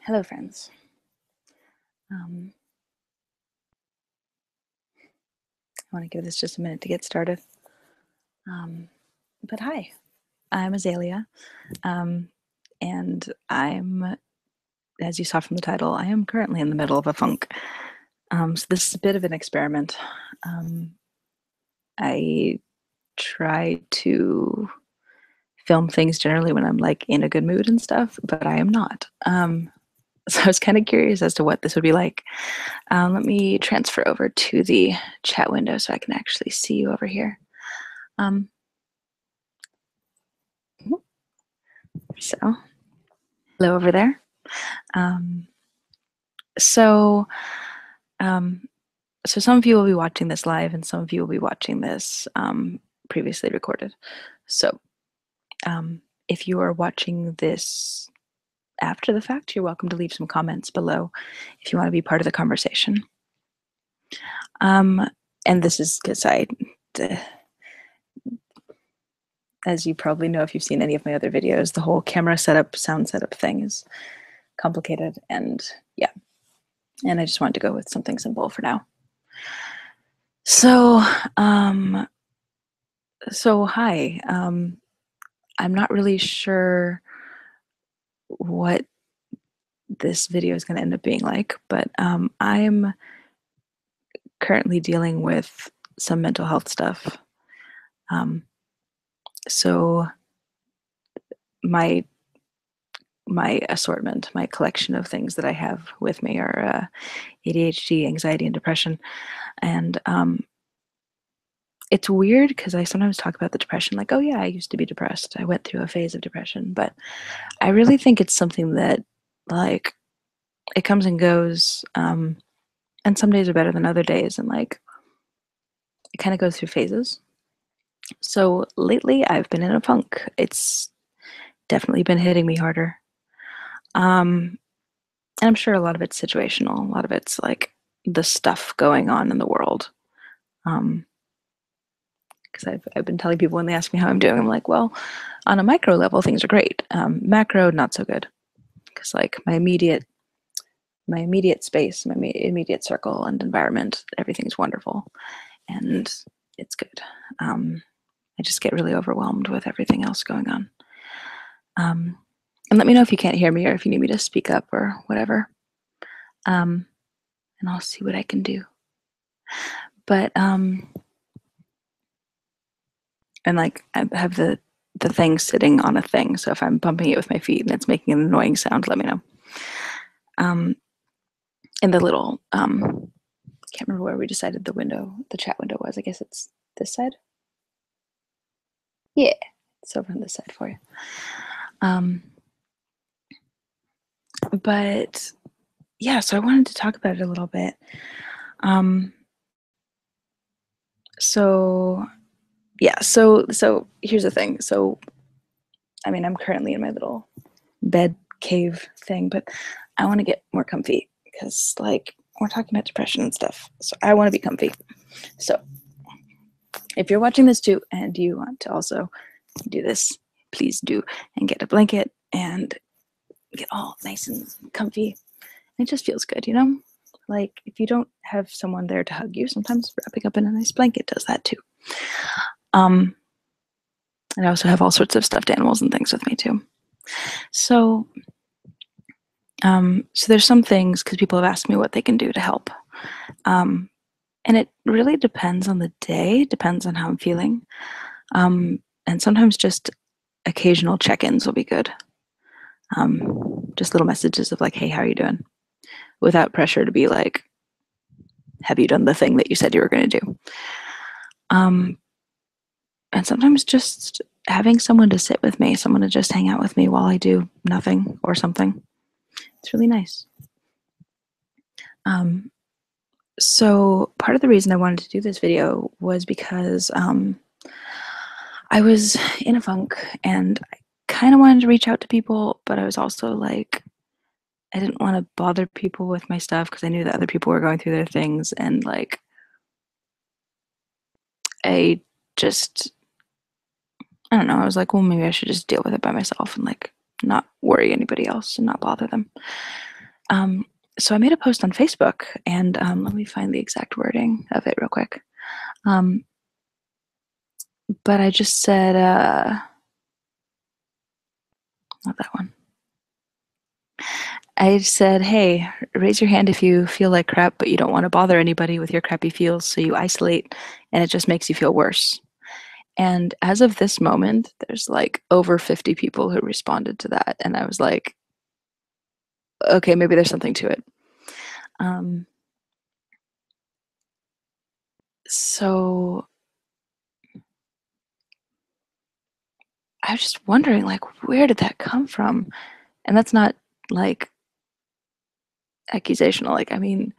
Hello, friends. I want to give this just a minute to get started. But hi, I'm Azalea, and as you saw from the title, I am currently in the middle of a funk. So this is a bit of an experiment. I try to film things generally when I'm like in a good mood and stuff, but I am not. So I was kind of curious as to what this would be like. Let me transfer over to the chat window so I can actually see you over here. So, hello over there. So some of you will be watching this live, and some of you will be watching this previously recorded. So, if you are watching this after the fact, you're welcome to leave some comments below if you want to be part of the conversation. And this is because as you probably know if you've seen any of my other videos, the whole camera setup, sound setup thing is complicated, and yeah. And I just wanted to go with something simple for now. So, hi. I'm not really sure what this video is going to end up being like, but I'm currently dealing with some mental health stuff. So my assortment, my collection of things that I have with me are ADHD, anxiety, and depression. And it's weird because I sometimes talk about the depression like, oh yeah, I used to be depressed. I went through a phase of depression, but I really think it's something that, like, it comes and goes, and some days are better than other days, and like, it kind of goes through phases. So lately, I've been in a funk. It's definitely been hitting me harder. And I'm sure a lot of it's situational. A lot of it's like the stuff going on in the world. Because I've been telling people when they ask me how I'm doing, I'm like, well, on a micro level, things are great. Macro, not so good. Because like my immediate space, my immediate circle and environment, everything's wonderful, and it's good. I just get really overwhelmed with everything else going on. And let me know if you can't hear me or if you need me to speak up or whatever. And I'll see what I can do. But and like, I have the thing sitting on a thing, so if I'm bumping it with my feet and it's making an annoying sound, let me know. And the little can't remember where we decided the chat window was. I guess it's this side. Yeah, it's over on this side for you. But yeah, so I wanted to talk about it a little bit. So yeah, so here's the thing. So I mean, I'm currently in my little bed cave thing, but I want to get more comfy because, like, we're talking about depression and stuff. So I want to be comfy. So if you're watching this too and you want to also do this, please do, and get a blanket and get all nice and comfy. It just feels good, you know? Like, if you don't have someone there to hug you, sometimes wrapping up in a nice blanket does that too. And I also have all sorts of stuffed animals and things with me too. So there's some things, because people have asked me what they can do to help. And it really depends on the day, depends on how I'm feeling. And sometimes just occasional check-ins will be good. Just little messages of like, hey, how are you doing? Without pressure to be like, have you done the thing that you said you were going to do? And sometimes just having someone to sit with me, someone to just hang out with me while I do nothing or something. It's really nice. So part of the reason I wanted to do this video was because I was in a funk and I kind of wanted to reach out to people, but I was also like, I didn't want to bother people with my stuff because I knew that other people were going through their things, and like, I don't know, I was like, well, maybe I should just deal with it by myself and like not worry anybody else and not bother them. So I made a post on Facebook, and let me find the exact wording of it real quick. Um, but I just said, not that one. I said, hey, raise your hand if you feel like crap, but you don't want to bother anybody with your crappy feels, so you isolate, and it just makes you feel worse. And as of this moment, there's like over 50 people who responded to that. And I was like, okay, maybe there's something to it. Um, so I was just wondering, like, where did that come from? And that's not like accusational. Like, I mean,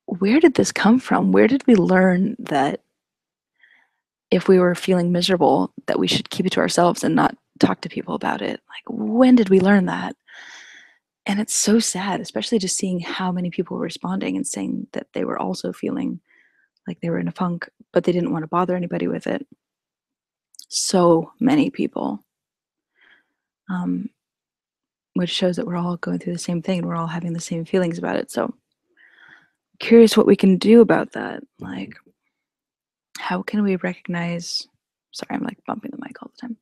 where did this come from? Where did we learn that if we were feeling miserable, that we should keep it to ourselves and not talk to people about it? Like, when did we learn that? And it's so sad, especially just seeing how many people were responding and saying that they were also feeling like they were in a funk, but they didn't want to bother anybody with it. So many people, um, which shows that we're all going through the same thing and we're all having the same feelings about it. So curious what we can do about that. Like, how can we recognize? Sorry, I'm like bumping the mic all the time.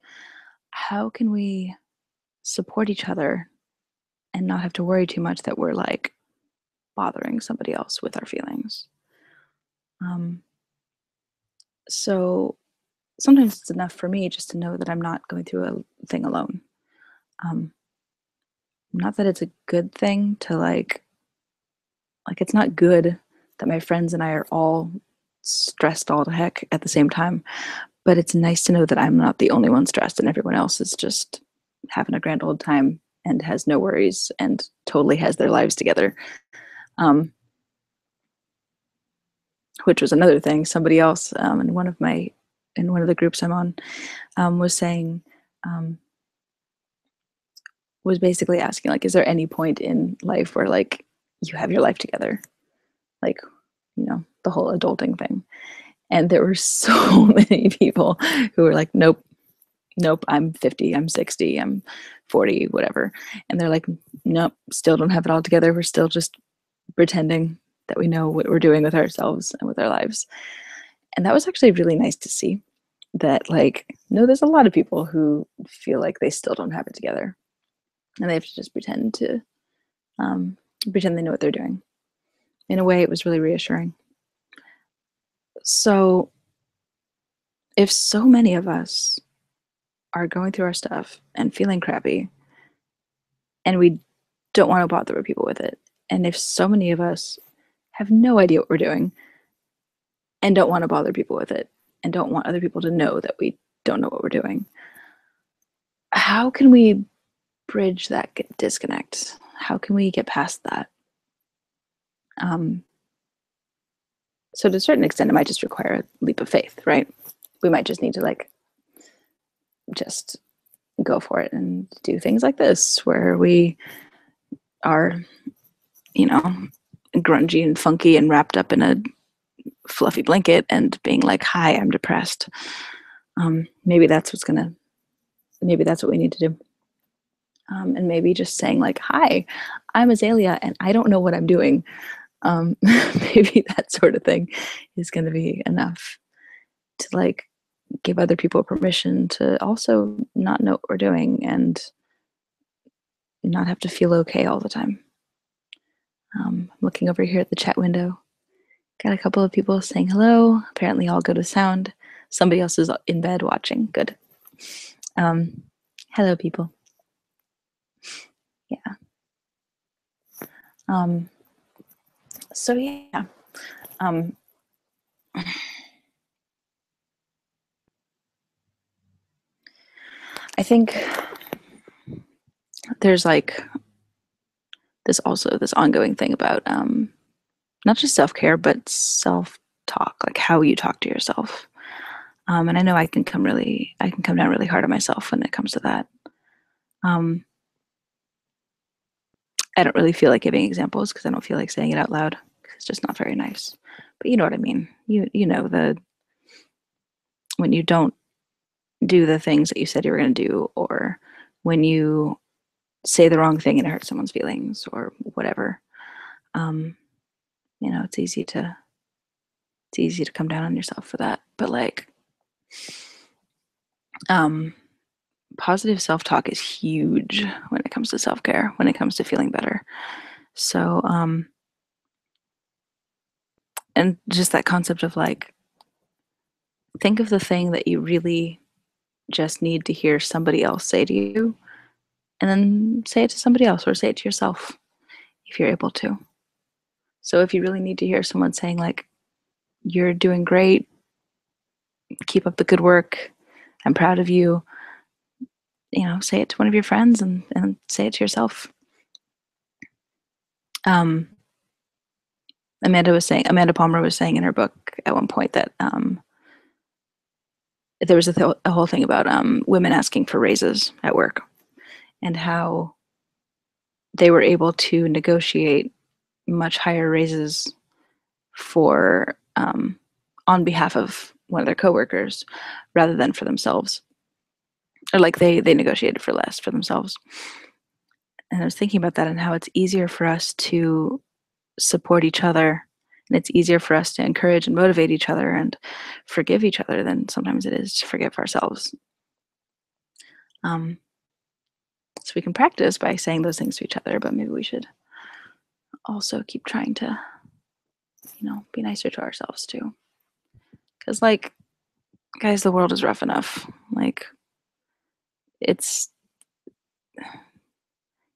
How can we support each other and not have to worry too much that we're like bothering somebody else with our feelings? Um, so sometimes it's enough for me just to know that I'm not going through a thing alone. Um, Not that it's a good thing to like it's not good that my friends and I are all stressed all to heck at the same time, but it's nice to know that I'm not the only one stressed and everyone else is just having a grand old time and has no worries and totally has their lives together. Um, which was another thing. Somebody else in one of the groups I'm on was saying um, was basically asking like, is there any point in life where like you have your life together, like the whole adulting thing? And there were so many people who were like, nope, nope, I'm 50, I'm 60, I'm 40, whatever. And they're like, nope, still don't have it all together. We're still just pretending that we know what we're doing with ourselves and with our lives. And that was actually really nice to see that, like, no, there's a lot of people who feel like they still don't have it together and they have to just pretend they know what they're doing. In a way, it was really reassuring. So if so many of us are going through our stuff and feeling crappy and we don't want to bother people with it, and if so many of us have no idea what we're doing and don't want to bother people with it and don't want other people to know that we don't know what we're doing, how can we bridge that disconnect? How can we get past that? So to a certain extent, it might just require a leap of faith, right? We might just need to like just go for it and do things like this where we are, you know, grungy and funky and wrapped up in a fluffy blanket and being like, hi, I'm depressed. Maybe that's maybe that's what we need to do. And maybe just saying like, hi, I'm Azalea and I don't know what I'm doing. Maybe that sort of thing is going to be enough to like give other people permission to also not know what we're doing and not have to feel okay all the time. Looking over here at the chat window, got a couple of people saying hello. Apparently all good with sound. Somebody else is in bed watching. Good. Hello, people. Yeah. So yeah. I think there's like this ongoing thing about not just self-care but self-talk, like how you talk to yourself. And I know I can come down really hard on myself when it comes to that. I don't really feel like giving examples because I don't feel like saying it out loud because it's just not very nice. But you know what I mean. You know the when you don't do the things that you said you were going to do, or when you say the wrong thing and hurt someone's feelings or whatever. You know, it's easy to come down on yourself for that. But like, positive self-talk is huge when it comes to self-care, when it comes to feeling better. So, and just that concept of like, think of the thing that you really just need to hear somebody else say to you, and then say it to somebody else or say it to yourself if you're able to. So if you really need to hear someone saying like, you're doing great, keep up the good work, I'm proud of you, you know, say it to one of your friends and say it to yourself. Amanda Palmer was saying in her book at one point that there was a whole thing about women asking for raises at work and how they were able to negotiate much higher raises for on behalf of one of their coworkers rather than for themselves, or like they negotiated for less for themselves. And I was thinking about that and how it's easier for us to support each other, and it's easier for us to encourage and motivate each other and forgive each other than sometimes it is to forgive ourselves. So we can practice by saying those things to each other, but maybe we should also keep trying to, you know, be nicer to ourselves too. Because, like, guys, the world is rough enough. Like,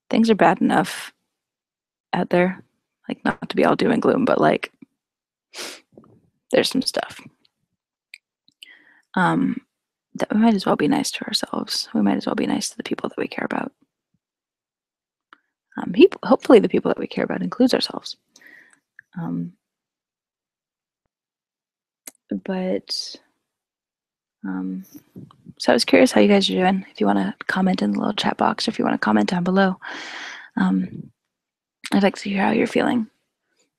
things are bad enough out there. Like, not to be all doom and gloom, but like, there's some stuff. That we might as well be nice to ourselves. We might as well be nice to the people that we care about. Hopefully the people that we care about includes ourselves. So I was curious how you guys are doing. If you want to comment in the little chat box, or if you want to comment down below, I'd like to hear how you're feeling.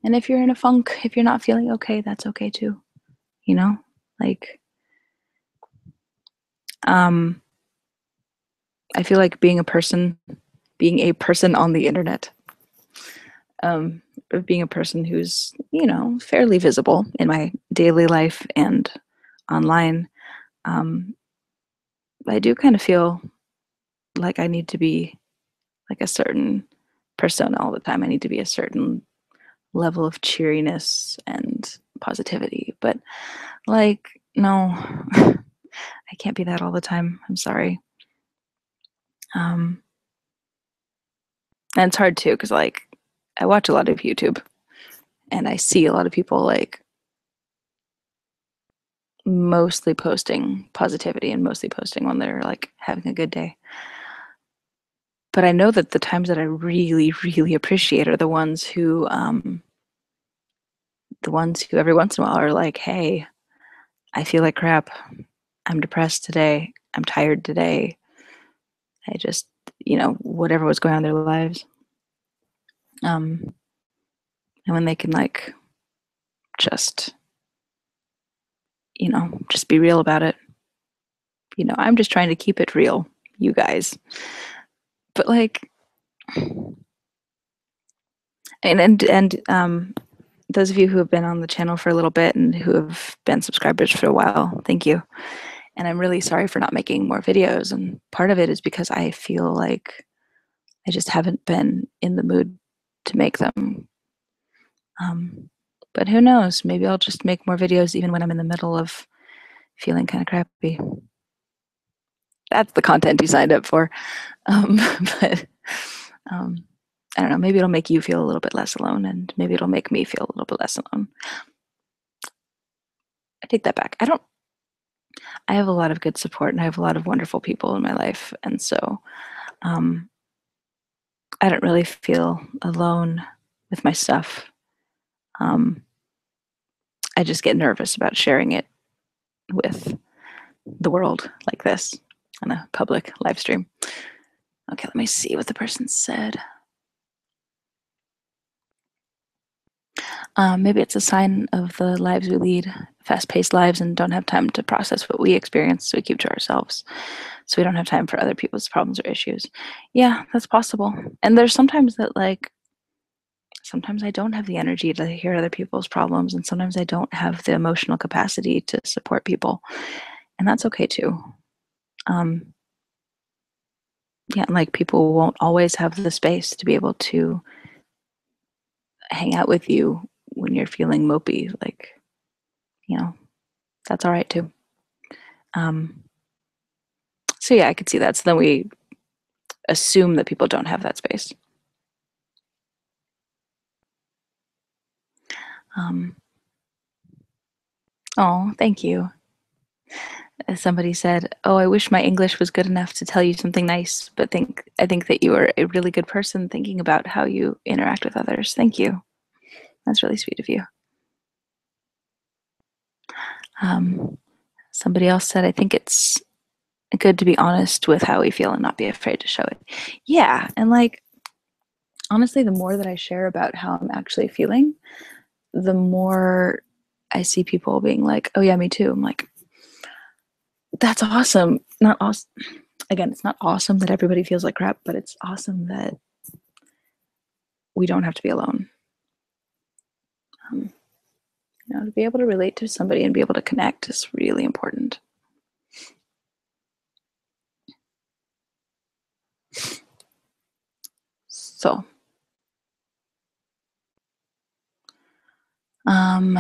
And if you're in a funk, if you're not feeling okay, that's okay too. You know, like, I feel like being a person on the internet, being a person who's, you know, fairly visible in my daily life and online, I do kind of feel like I need to be like a certain persona all the time. I need to be a certain level of cheeriness and positivity. But like, no, I can't be that all the time. I'm sorry. And it's hard too, because like I watch a lot of YouTube and I see a lot of people like mostly posting positivity and mostly posting when they're like having a good day. But I know that the times that I really, really appreciate are the ones who every once in a while are like, hey, I feel like crap. I'm depressed today. I'm tired today. I just, you know, whatever was going on in their lives. And when they can like just, you know, just be real about it. You know, I'm just trying to keep it real, you guys. But like, and those of you who have been on the channel for a little bit and who have been subscribers for a while, thank you. And I'm really sorry for not making more videos. And part of it is because I feel like I just haven't been in the mood to make them. But who knows? Maybe I'll just make more videos even when I'm in the middle of feeling kind of crappy. That's the content you signed up for. But I don't know. Maybe it'll make you feel a little bit less alone, and maybe it'll make me feel a little bit less alone. I take that back. I have a lot of good support, and I have a lot of wonderful people in my life, and so I don't really feel alone with my stuff. I just get nervous about sharing it with the world like this on a public live stream. Okay, let me see what the person said. Maybe it's a sign of the lives we lead, fast-paced lives, and don't have time to process what we experience, so we keep to ourselves. So we don't have time for other people's problems or issues. Yeah, that's possible. And there's sometimes that, like, sometimes I don't have the energy to hear other people's problems, and sometimes I don't have the emotional capacity to support people, and that's okay too. Um, yeah, like people won't always have the space to be able to hang out with you when you're feeling mopey. Like, you know, that's all right too. Um, so yeah, I could see that. So then we assume that people don't have that space. Um, oh, thank you. Somebody said, "Oh, I wish my English was good enough to tell you something nice, but I think that you are a really good person thinking about how you interact with others." Thank you. That's really sweet of you. Um, Somebody else said, "I think it's good to be honest with how we feel and not be afraid to show it." Yeah, and like honestly, the more that I share about how I'm actually feeling, the more I see people being like, "Oh yeah, me too." I'm like, "That's awesome." Not awesome. Again, it's not awesome that everybody feels like crap, but it's awesome that we don't have to be alone. Um, to be able to relate to somebody and be able to connect is really important. So, um,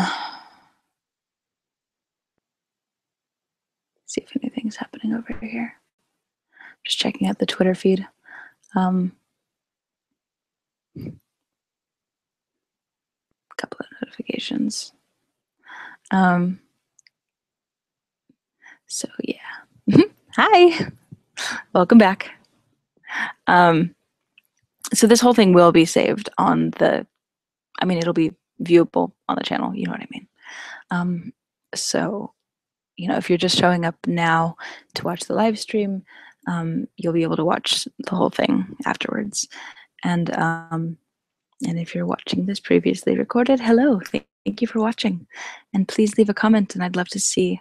see if anything's happening over here. Just checking out the Twitter feed. A couple of notifications. So yeah. Hi, welcome back. So this whole thing will be saved on the, I mean, it'll be viewable on the channel, you know what I mean? So, if you're just showing up now to watch the live stream, you'll be able to watch the whole thing afterwards. And if you're watching this previously recorded, hello, thank you for watching. And please leave a comment, and I'd love to see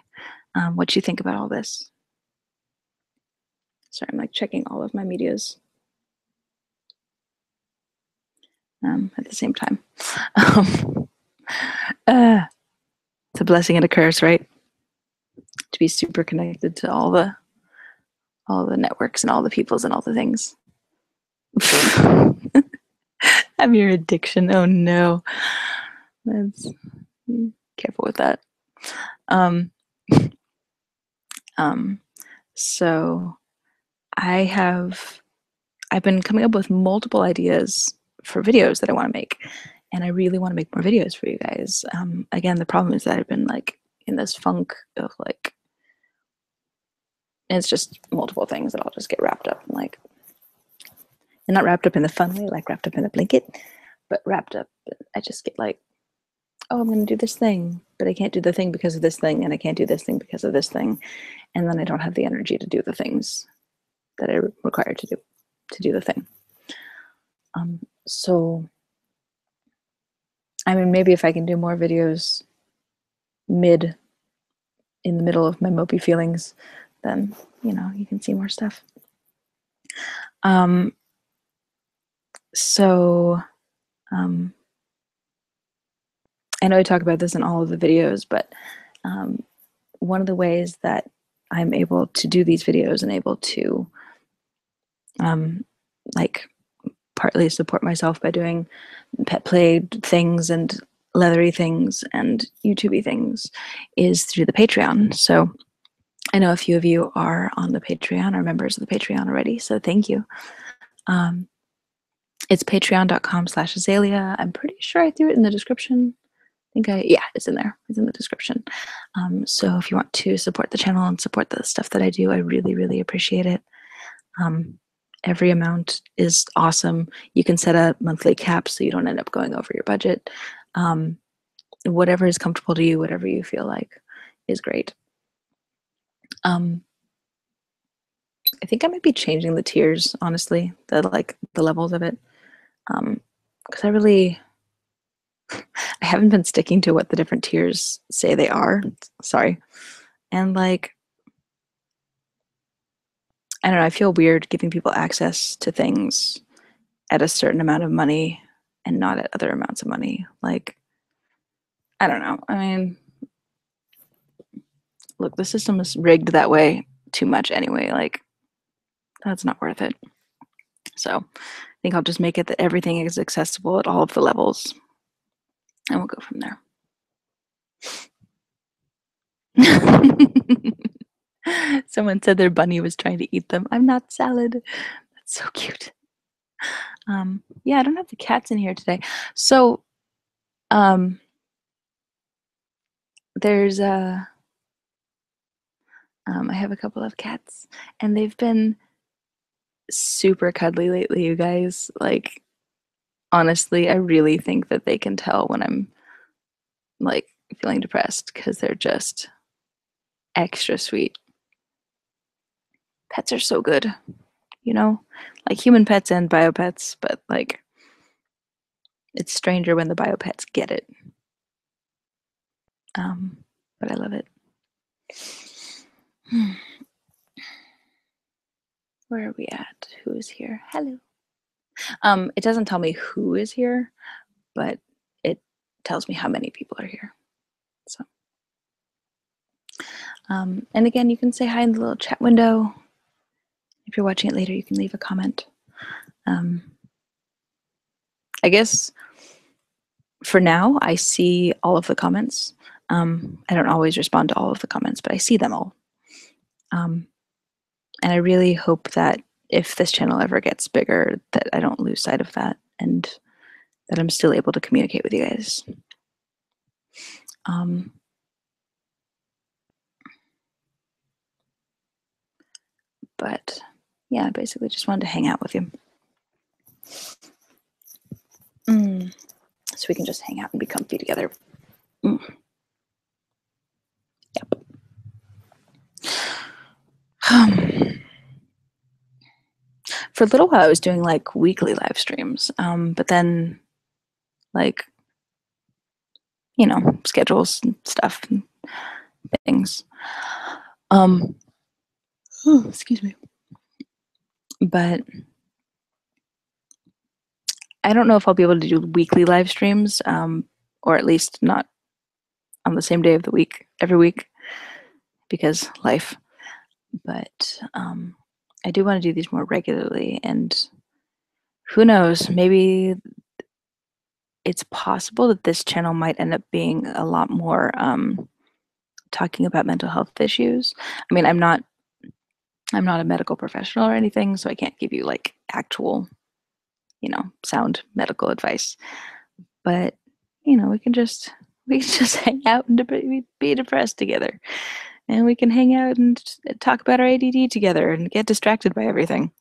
what you think about all this. Sorry, I'm like checking all of my medias at the same time. It's a blessing and a curse, right? To be super connected to all the networks and all the peoples and all the things. I'm your addiction. Oh no. That's careful with that. Um, so I've been coming up with multiple ideas for videos that I want to make, and I really want to make more videos for you guys. Again, the problem is that I've been like in this funk of like, it's just multiple things that I'll just get wrapped up in, like, and not wrapped up in the fun way, like wrapped up in a blanket, but wrapped up. I just get like, oh, I'm going to do this thing, but I can't do the thing because of this thing, and I can't do this thing because of this thing, and then I don't have the energy to do the things that I require to do the thing. So, I mean, maybe if I can do more videos in the middle of my mopey feelings, then you can see more stuff. So, I know I talk about this in all of the videos, but one of the ways that I'm able to do these videos and able to like partly support myself by doing pet play things and leathery things and YouTubey things is through the Patreon. So I know a few of you are on the Patreon or members of the Patreon already, so thank you. It's patreon.com/Azalea. I'm pretty sure I threw it in the description. Yeah, it's in there. It's in the description. So if you want to support the channel and support the stuff that I do, I really, really appreciate it. Every amount is awesome. You can set a monthly cap so you don't end up going over your budget. Whatever is comfortable to you, whatever you feel like is great. I think I might be changing the tiers, honestly, the levels of it. Because I haven't been sticking to what the different tiers say they are. Sorry. And like, I don't know, I feel weird giving people access to things at a certain amount of money and not at other amounts of money. Like, I don't know. I mean, look, the system is rigged that way too much anyway. Like, that's not worth it. So I think I'll just make it that everything is accessible at all of the levels, and we'll go from there. Someone said their bunny was trying to eat them. I'm not salad. That's so cute. Yeah, I don't have the cats in here today. So there's I have a couple of cats, and they've been super cuddly lately, you guys. Like, honestly, I really think that they can tell when I'm like feeling depressed because they're just extra sweet. Pets are so good, you know, like human pets and biopets, but like it's stranger when the biopets get it. But I love it. Where are we at? Who is here? Hello. It doesn't tell me who is here, but it tells me how many people are here. So, and again, you can say hi in the little chat window. If you're watching it later, you can leave a comment. I guess for now, I see all of the comments. I don't always respond to all of the comments, but I see them all. And I really hope that if this channel ever gets bigger, that I don't lose sight of that and that I'm still able to communicate with you guys. But yeah, I basically just wanted to hang out with you. So we can just hang out and be comfy together. Yep. For a little while, I was doing like weekly live streams, but then, like, you know, schedules and stuff and things. Excuse me. But I don't know if I'll be able to do weekly live streams, or at least not on the same day of the week, every week, because life. But I do want to do these more regularly, and who knows, maybe it's possible that this channel might end up being a lot more talking about mental health issues. I mean, I'm not a medical professional or anything, so I can't give you like actual, you know, sound medical advice. But you know, we can just hang out and be depressed together, and we can hang out and talk about our ADD together and get distracted by everything.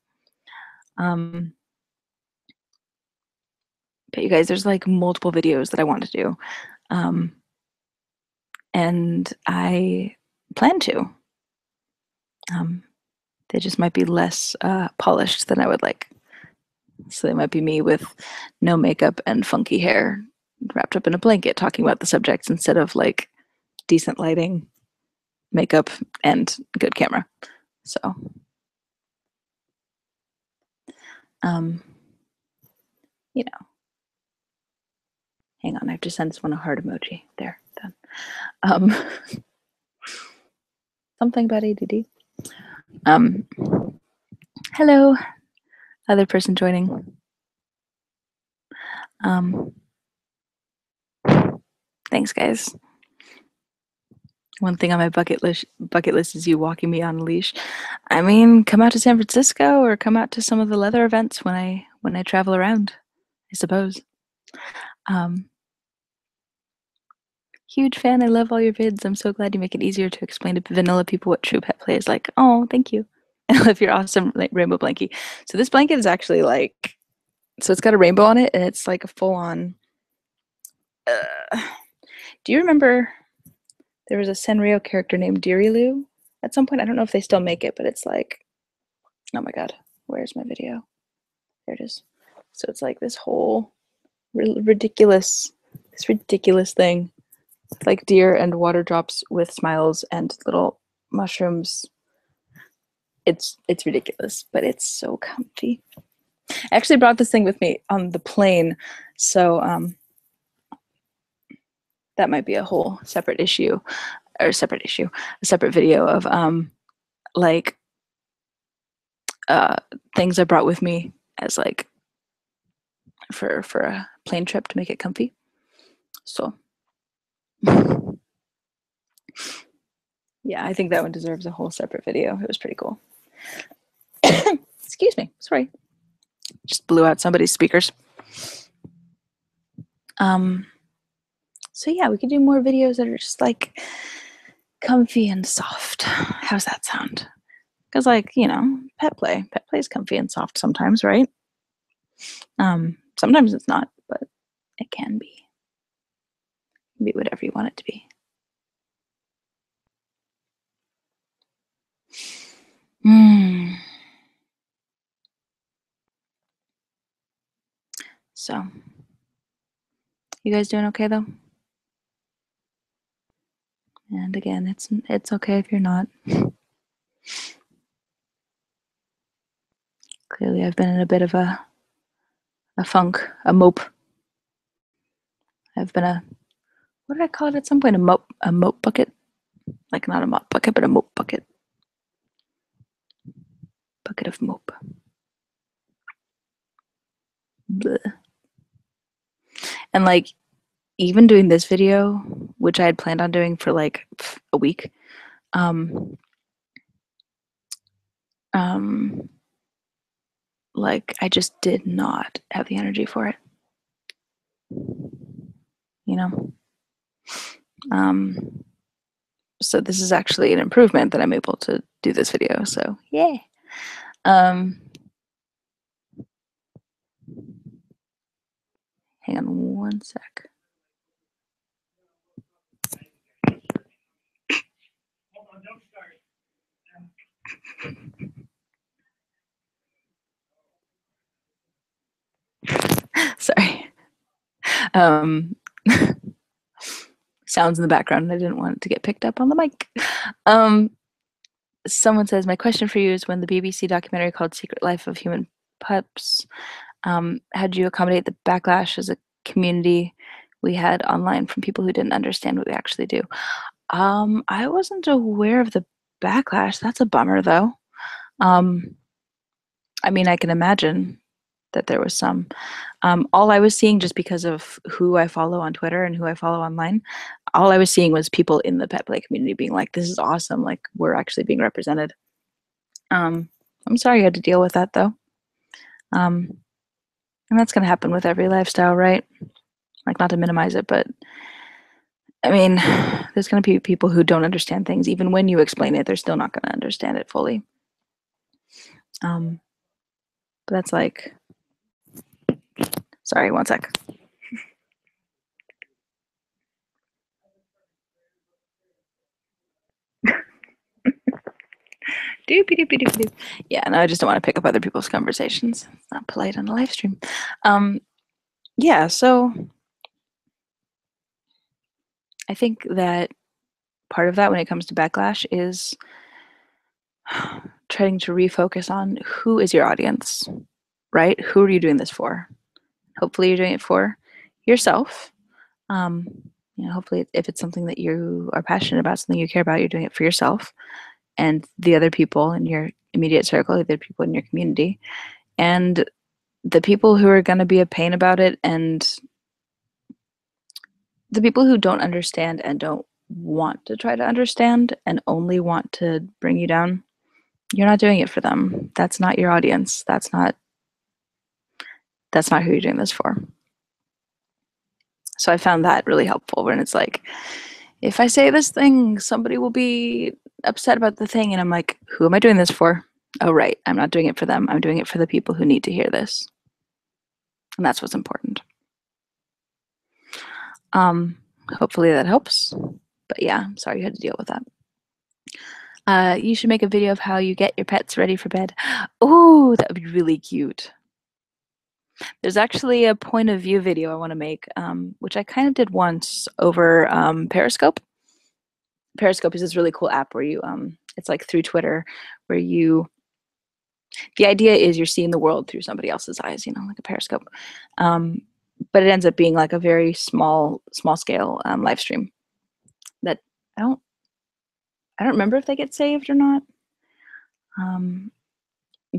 But you guys, there's like multiple videos that I want to do, and I plan to. They just might be less polished than I would like. So they might be me with no makeup and funky hair, wrapped up in a blanket, talking about the subjects instead of like decent lighting, makeup, and good camera. So, you know, hang on, I have to send this one a heart emoji. There, done. Something about ADD. Hello, other person joining. Thanks, guys. One thing on my bucket list is you walking me on a leash. I mean, come out to San Francisco or come out to some of the leather events when I travel around, I suppose. Huge fan. I love all your vids. I'm so glad you make it easier to explain to vanilla people what true pet play is like. Oh, thank you. I love your awesome like, rainbow blankie. So this blanket is actually like, so it's got a rainbow on it, and it's like a full-on. Do you remember there was a Sanrio character named Dirilu at some point? I don't know if they still make it, but it's like, oh my god, where's my video? There it is. So it's like this whole ridiculous this ridiculous thing, like deer and water drops with smiles and little mushrooms. It's ridiculous, but it's so comfy. I actually brought this thing with me on the plane, so that might be a whole separate issue, or a separate video of like things I brought with me as like for a plane trip to make it comfy. So yeah, I think that one deserves a whole separate video. It was pretty cool. Excuse me, sorry. Just blew out somebody's speakers. So yeah, we could do more videos that are just like comfy and soft. How's that sound? Because like, you know, pet play is comfy and soft sometimes, right? Sometimes it's not, but it can be. It can be whatever you want it to be. So, you guys doing okay though? And again, it's okay if you're not. Clearly, I've been in a bit of a funk, a mope. I've been what did I call it at some point? A mope bucket? Like not a mop bucket, but a mope bucket. Bucket of mope. Blech. And like, even doing this video, which I had planned on doing for like a week, like I just did not have the energy for it. You know? So this is actually an improvement that I'm able to do this video, so yay. Hang on one sec. Sorry. Sounds in the background, and I didn't want it to get picked up on the mic. Someone says, my question for you is, when the BBC documentary called Secret Life of Human Pups, how do you accommodate the backlash as a community we had online from people who didn't understand what we actually do? I wasn't aware of the backlash. That's a bummer, though. I mean, I can imagine that there was some. All I was seeing, just because of who I follow on Twitter and who I follow online, all I was seeing was people in the pet play community being like, this is awesome, like we're actually being represented. I'm sorry you had to deal with that though. And that's going to happen with every lifestyle, right? Like, not to minimize it, but I mean, there's going to be people who don't understand things. Even when you explain it, they're still not going to understand it fully. But that's like, sorry, one sec. Doopy. Yeah, no, I just don't want to pick up other people's conversations. It's not polite on a live stream. Yeah, so I think that part of that when it comes to backlash is trying to refocus on who is your audience, right? Who are you doing this for? Hopefully you're doing it for yourself. You know, hopefully if it's something that you are passionate about, something you care about, you're doing it for yourself and the other people in your immediate circle, the other people in your community, and the people who are going to be a pain about it, and the people who don't understand and don't want to try to understand and only want to bring you down. You're not doing it for them. That's not your audience. That's not who you're doing this for. So I found that really helpful when it's like, if I say this thing, somebody will be upset about the thing. And I'm like, who am I doing this for? Oh, right. I'm not doing it for them. I'm doing it for the people who need to hear this. And that's what's important. Hopefully that helps. But yeah, I'm sorry you had to deal with that. You should make a video of how you get your pets ready for bed. Oh, that would be really cute. There's actually a point of view video I want to make, which I kind of did once over Periscope. Periscope is this really cool app where you, it's like through Twitter, where the idea is you're seeing the world through somebody else's eyes, like a Periscope. But it ends up being like a very small scale live stream that I don't remember if they get saved or not.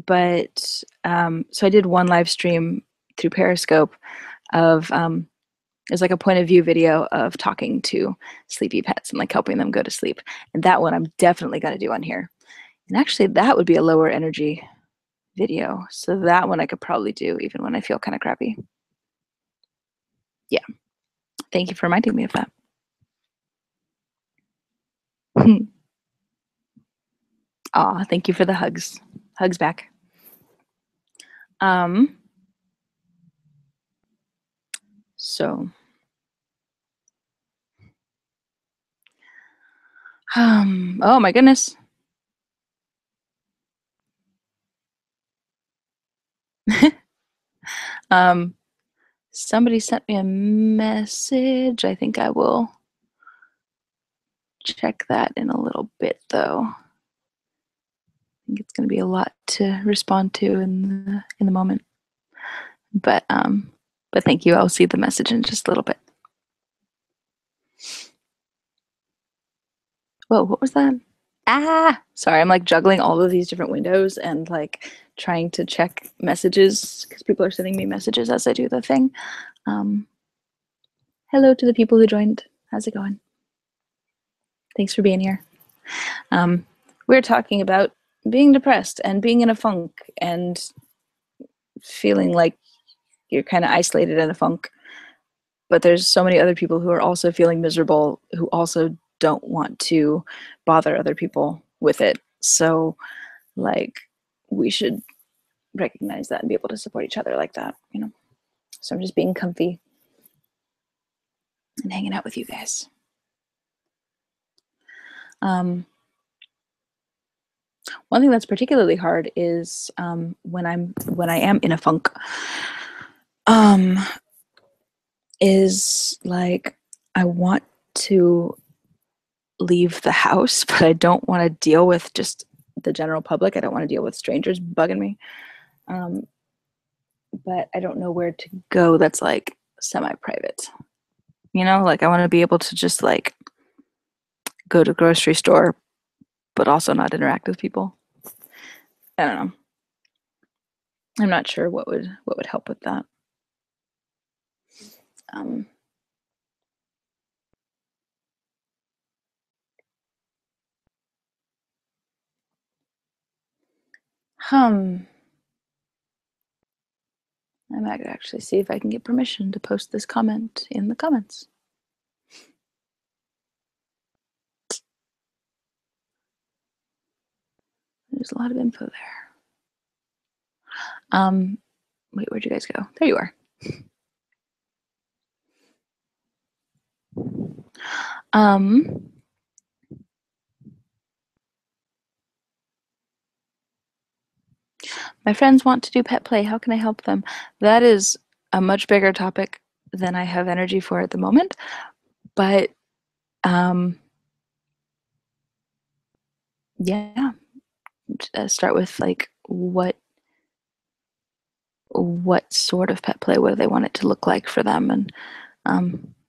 But so I did one live stream through Periscope of it's like a point of view video of talking to sleepy pets and like helping them go to sleep. And that one I'm definitely going to do on here. And actually that would be a lower energy video. So that one I could probably do even when I feel kind of crappy. Yeah. Thank you for reminding me of that. Aw, thank you for the hugs. Hugs back. So oh my goodness. Somebody sent me a message. I think I will check that in a little bit though. I think it's going to be a lot to respond to in the moment. But thank you. I'll see the message in just a little bit. Whoa, what was that? Ah, sorry, I'm like juggling all of these different windows and like trying to check messages because people are sending me messages as I do the thing. Hello to the people who joined. How's it going? Thanks for being here. We're talking about being depressed and being in a funk and feeling like you're kind of isolated in a funk. But there's so many other people who are also feeling miserable, who also don't want to bother other people with it. So, like, we should recognize that and be able to support each other like that, So I'm just being comfy and hanging out with you guys. One thing that's particularly hard is when I am in a funk. Is like I want to leave the house, but I don't want to deal with just the general public. I don't want to deal with strangers bugging me. But I don't know where to go that's like semi-private. Like I want to be able to just like go to the grocery store, but also not interact with people. I don't know. I'm not sure what would help with that. I might actually see if I can get permission to post this comment in the comments. There's a lot of info there. Wait, where'd you guys go? There you are. My friends want to do pet play. How can I help them? That is a much bigger topic than I have energy for at the moment. But yeah, start with like what sort of pet play, what do they want it to look like for them, and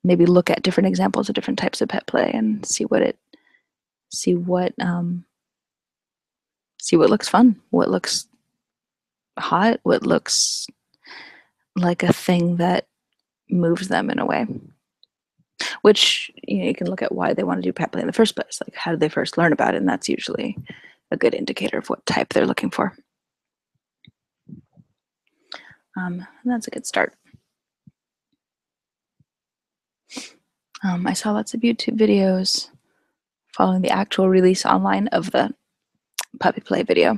maybe look at different examples of different types of pet play and see what looks fun, what looks hot, what looks like a thing that moves them in a way. Which you can look at why they want to do pet play in the first place. Like, how did they first learn about it? And that's usually a good indicator of what type they're looking for. And that's a good start. I saw lots of YouTube videos following the actual release online of the puppy play video.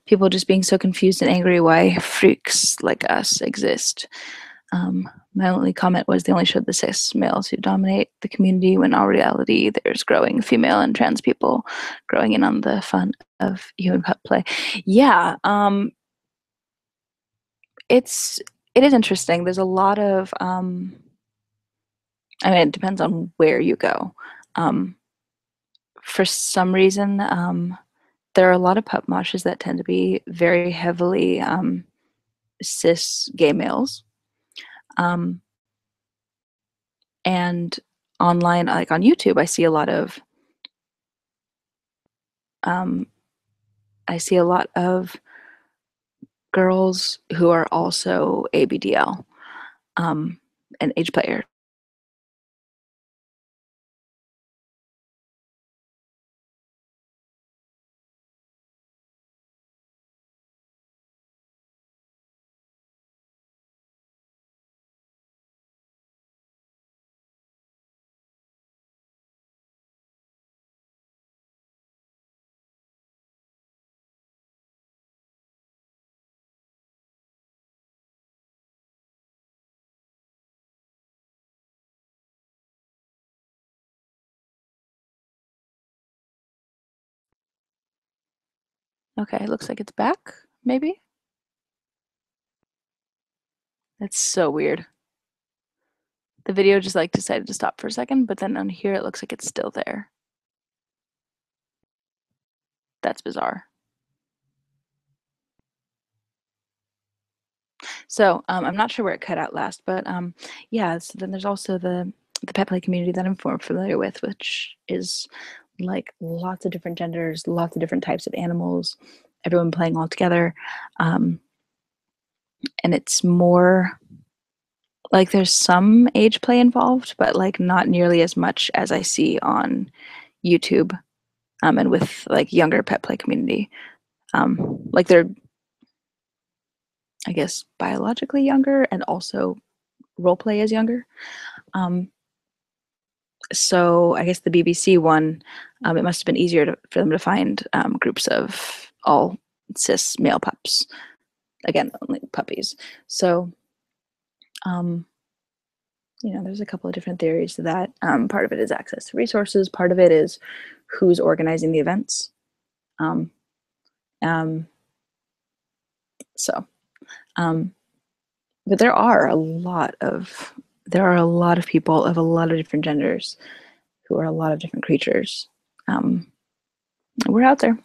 People just being so confused and angry why freaks like us exist. My only comment was they only showed the cis males who dominate the community when in all reality there's growing female and trans people growing in on the fun of human pet play. Yeah, it's it is interesting. There's a lot of, I mean, it depends on where you go. Um, for some reason, there are a lot of pup moshes that tend to be very heavily cis gay males. Um, and online, like on YouTube, um, I see a lot of girls who are also ABDL and age player. Okay, looks like it's back, maybe? That's so weird. The video just like decided to stop for a second, but then on here it looks like it's still there. That's bizarre. So I'm not sure where it cut out last, but yeah. So then there's also the pet play community that I'm more familiar with, which is like lots of different genders, lots of different types of animals, everyone playing all together, um, and it's more like there's some age play involved, but like not nearly as much as I see on YouTube and with like younger pet play community. Like they're, I guess, biologically younger and also role play is younger. Um, so I guess the BBC one, it must have been easier for them to find groups of all cis male pups. Again, only puppies. So, um, there's a couple of different theories to that. Part of it is access to resources. Part of it is who's organizing the events. Um, um, so, um, but there are a lot of people of a lot of different genders who are a lot of different creatures. Um, we're out there,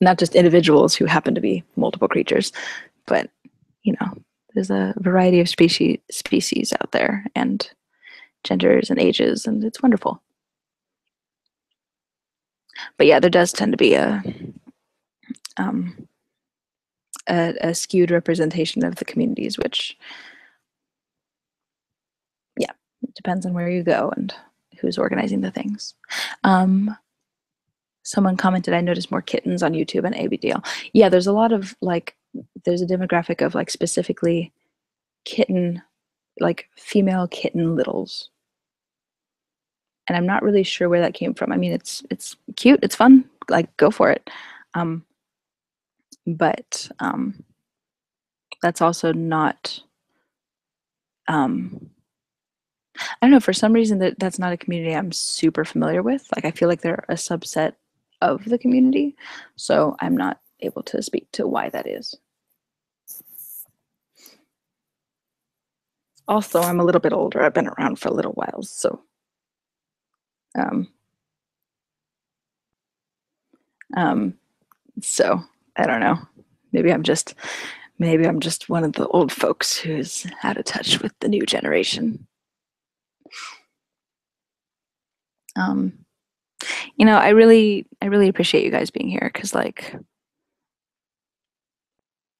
not just individuals who happen to be multiple creatures, but there's a variety of species out there, and genders and ages, and it's wonderful. But yeah, there does tend to be um, a skewed representation of the communities, which, yeah, it depends on where you go and who's organizing the things. Someone commented, I noticed more kittens on YouTube and ABDL. Yeah, there's a lot of like, there's a demographic of like specifically kitten, like female kitten littles. And I'm not really sure where that came from. I mean, it's cute, it's fun, like go for it. But that's also not I don't know, for some reason that's not a community I'm super familiar with. Like I feel like they're a subset of the community, so I'm not able to speak to why that is. Also, I'm a little bit older. I've been around for a little while, so um, um, so I don't know. Maybe I'm just one of the old folks who's out of touch with the new generation. Um, I really appreciate you guys being here because like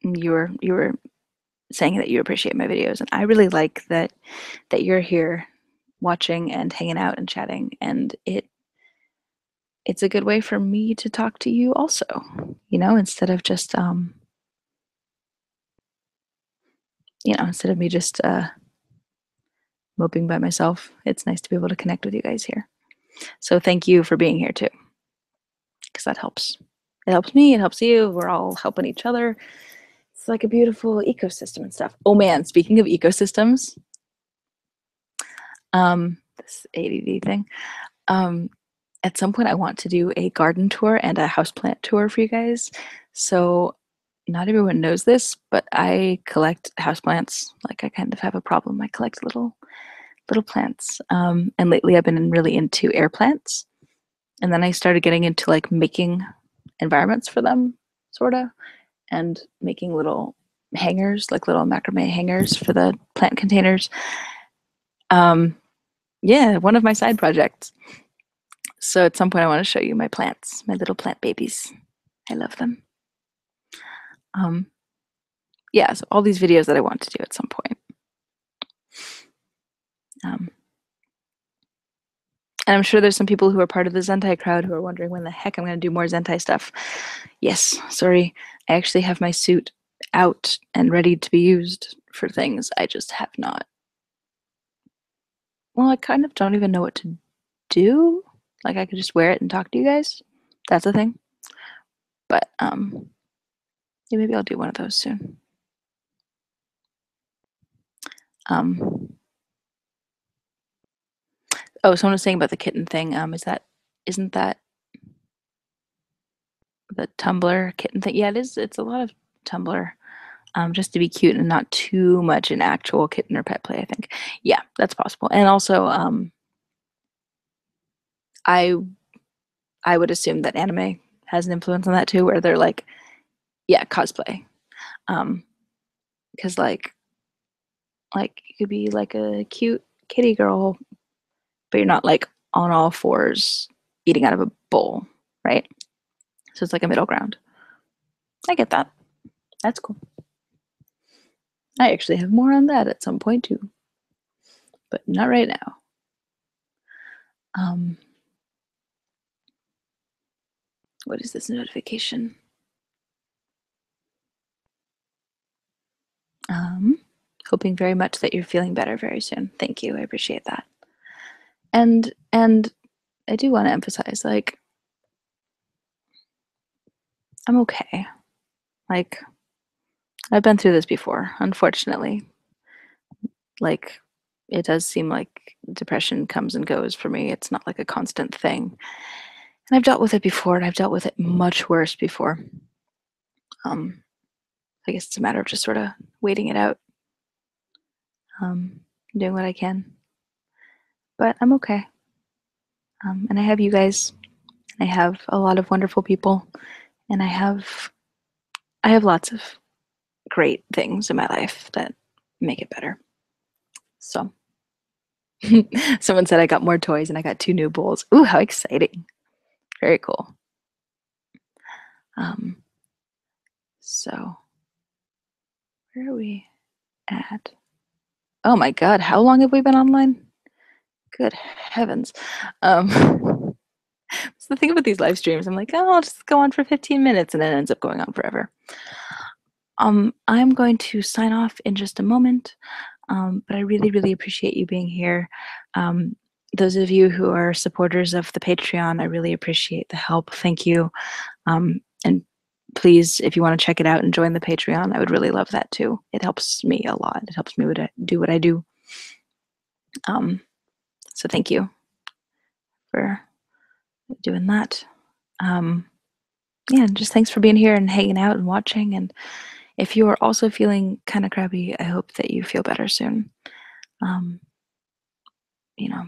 you were saying that you appreciate my videos, and I really like that you're here watching and hanging out and chatting, and it's a good way for me to talk to you also, instead of just instead of me just moping by myself. It's nice to be able to connect with you guys here. So thank you for being here too, because that helps. It helps me, it helps you. We're all helping each other. It's like a beautiful ecosystem and stuff. Oh man, speaking of ecosystems, this ADD thing, at some point I want to do a garden tour and a houseplant tour for you guys. So not everyone knows this, but I collect houseplants. Like I kind of have a problem. I collect little plants. And lately I've been really into air plants. And then I started getting into like making environments for them, sort of, and making little hangers, like little macrame hangers for the plant containers. Um, yeah, one of my side projects. So at some point I want to show you my plants, my little plant babies. I love them. Um, yeah, so all these videos that I want to do at some point. Um, and I'm sure there's some people who are part of the Zentai crowd who are wondering when the heck I'm going to do more Zentai stuff. Yes, sorry. I actually have my suit out and ready to be used for things. I just have not. Well, I kind of don't even know what to do. Like I could just wear it and talk to you guys. That's a thing. But yeah, maybe I'll do one of those soon. Oh, someone was saying about the kitten thing. Isn't that the Tumblr kitten thing? Yeah, it is. It's a lot of Tumblr. Just to be cute and not too much an actual kitten or pet play, I think. Yeah, that's possible. And also, I would assume that anime has an influence on that too, where they're like, yeah, cosplay. Because you could be like a cute kitty girl, but you're not like on all fours eating out of a bowl, right? So it's like a middle ground. I get that. That's cool. I actually have more on that at some point too, but not right now. What is this notification? Hoping very much that you're feeling better very soon. Thank you. I appreciate that. And I do want to emphasize, like, I'm okay. Like, I've been through this before, unfortunately. Like, it does seem like depression comes and goes for me. It's not like a constant thing. And I've dealt with it before, and I've dealt with it much worse before. I guess it's a matter of just sort of waiting it out, doing what I can. But I'm okay. And I have you guys. I have a lot of wonderful people, and I have lots of great things in my life that make it better. So, someone said I got more toys and I got 2 new bowls. Ooh, how exciting! Very cool. So where are we at? Oh my God, how long have we been online? Good heavens. It's the thing about these live streams. I'm like, oh, I'll just go on for 15 minutes, and then it ends up going on forever. I'm going to sign off in just a moment, but I really, really appreciate you being here. Those of you who are supporters of the Patreon, I really appreciate the help. Thank you. And please, if you want to check it out and join the Patreon, I would really love that too. It helps me a lot. It helps me do what I do. So thank you for doing that. Yeah, just thanks for being here and hanging out and watching. And if you are also feeling kind of crappy, I hope that you feel better soon. You know,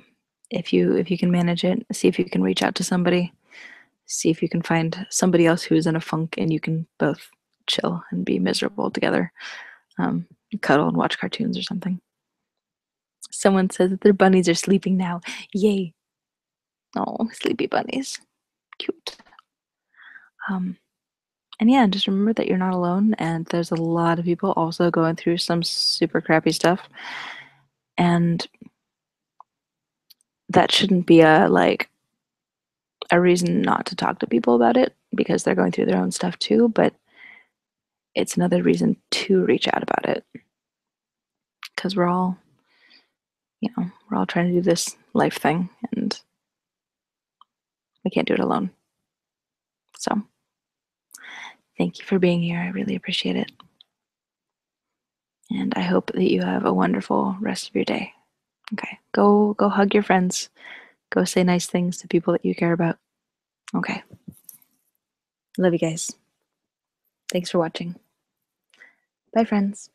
if you can manage it, see if you can reach out to somebody. See if you can find somebody else who's in a funk and you can both chill and be miserable together. Cuddle and watch cartoons or something. Someone says that their bunnies are sleeping now. Yay. Oh, sleepy bunnies. Cute. And yeah, just remember that you're not alone, and there's a lot of people also going through some super crappy stuff. And that shouldn't be a reason not to talk to people about it, because they're going through their own stuff too, but it's another reason to reach out about it. Because we're all trying to do this life thing, and we can't do it alone. So thank you for being here. I really appreciate it. And I hope that you have a wonderful rest of your day. Okay. Go hug your friends. Go say nice things to people that you care about. Okay. Love you guys. Thanks for watching. Bye, friends.